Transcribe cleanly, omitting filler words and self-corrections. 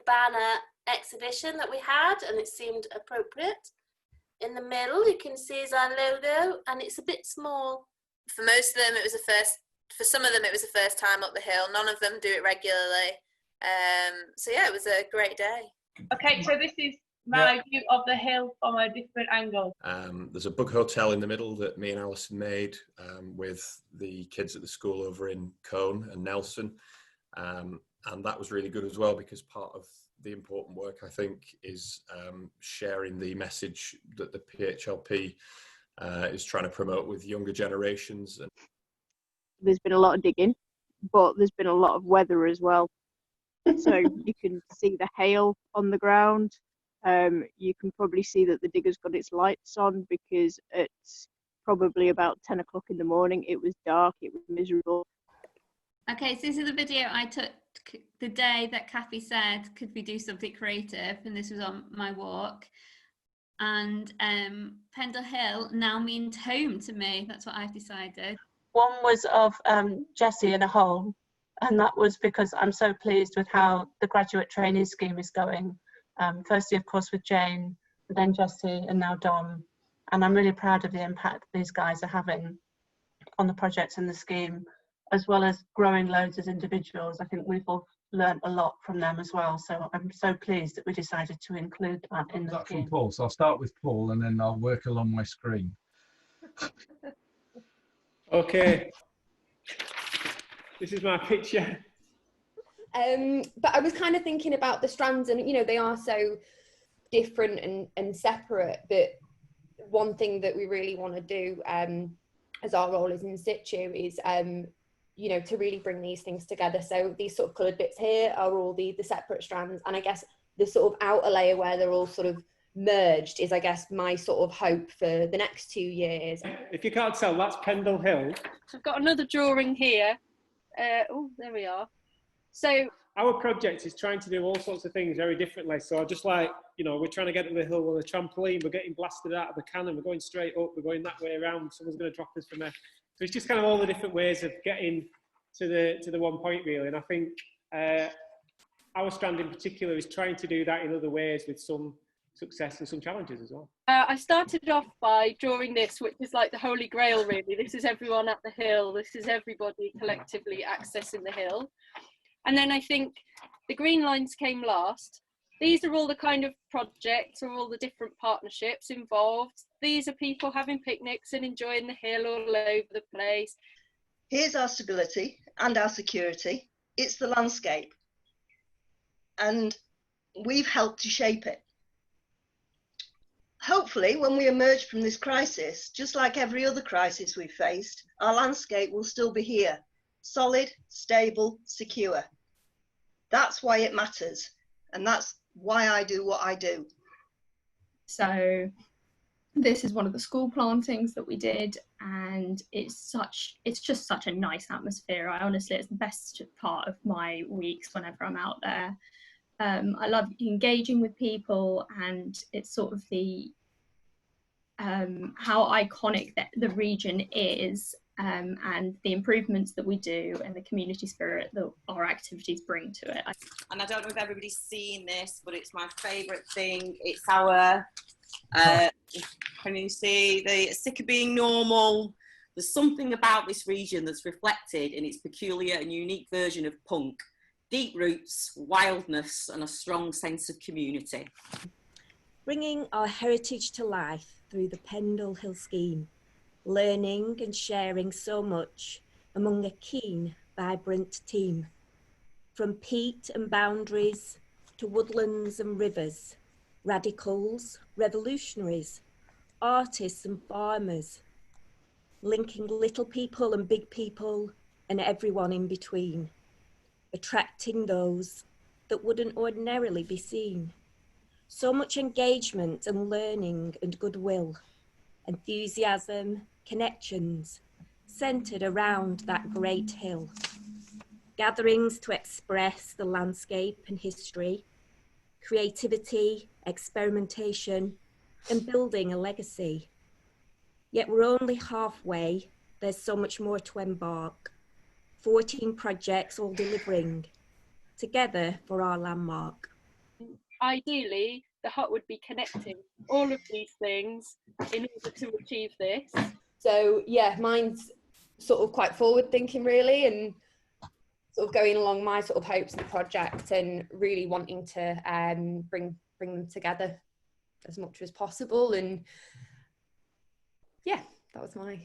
banner exhibition that we had, and it seemed appropriate. In the middle, you can see is our logo, and it's a bit small. For most of them, it was for some of them, it was the first time up the hill. None of them do it regularly. So yeah, it was a great day. Okay, so this is my view of the hill from a different angle. There's a bug hotel in the middle that me and Alison made with the kids at the school over in Cone and Nelson. And that was really good as well, because part of the important work, I think, is sharing the message that the PHLP is trying to promote with younger generations. There's been a lot of digging, but there's been a lot of weather as well. So you can see the hail on the ground. You can probably see that the digger's got its lights on, because it's probably about 10 o'clock in the morning. It was dark, it was miserable. Okay, so this is the video I took the day that Kathy said, could we do something creative? And this was on my walk. And Pendle Hill now means home to me. That's what I've decided. One was of Jessie in a hole, and that was because I'm so pleased with how the graduate training scheme is going. Firstly, of course, with Jane, and then Jessie, and now Dom. And I'm really proud of the impact these guys are having on the projects and the scheme, as well as growing loads as individuals. I think we've all learned a lot from them as well. So I'm so pleased that we decided to include that in the scheme. From Paul, so I'll start with Paul and then I'll work along my screen. Okay, this is my picture. But I was kind of thinking about the strands, and you know, they are so different and separate, but one thing that we really want to do as our role is in situ is you know, to really bring these things together. So these sort of coloured bits here are all the separate strands, and I guess the sort of outer layer where they're all sort of merged is, I guess, my sort of hope for the next 2 years. If you can't tell, that's Pendle Hill. I've got another drawing here. Oh, there we are. So our project is trying to do all sorts of things very differently. So just like, you know, we're trying to get to the hill with a trampoline, we're getting blasted out of the cannon, we're going straight up, we're going that way around, someone's going to drop us from there. So it's just kind of all the different ways of getting to the one point, really. And I think our strand in particular is trying to do that in other ways with some success and some challenges as well. I started off by drawing this, which is like the holy grail, really. This is everyone at the hill. This is everybody collectively accessing the hill. And then I think the green lines came last. These are all the kind of projects or all the different partnerships involved. These are people having picnics and enjoying the hill all over the place. Here's our stability and our security. It's the landscape. And we've helped to shape it. Hopefully, when we emerge from this crisis, just like every other crisis we've faced, our landscape will still be here. Solid, stable, secure. That's why it matters. And that's why I do what I do. So this is one of the school plantings that we did, and it's just such a nice atmosphere. It's the best part of my weeks whenever I'm out there. I love engaging with people, and it's sort of the how iconic the region is, and the improvements that we do and the community spirit that our activities bring to it. And I don't know if everybody's seen this, but it's my favourite thing. It's our, can you see, the sick of being normal. There's something about this region that's reflected in its peculiar and unique version of punk. Deep roots, wildness, and a strong sense of community. Bringing our heritage to life through the Pendle Hill scheme, learning and sharing so much among a keen, vibrant team. From peat and boundaries to woodlands and rivers, radicals, revolutionaries, artists and farmers, linking little people and big people and everyone in between, attracting those that wouldn't ordinarily be seen. So much engagement and learning and goodwill, enthusiasm, connections, centred around that great hill. Gatherings to express the landscape and history, creativity, experimentation, and building a legacy. Yet we're only halfway, there's so much more to embark. 14 projects all delivering, together for our landmark. ideally the hut would be connecting all of these things in order to achieve this. So yeah, mine's sort of quite forward thinking really, and sort of going along my sort of hopes in the project and really wanting to bring them together as much as possible. And yeah, that was my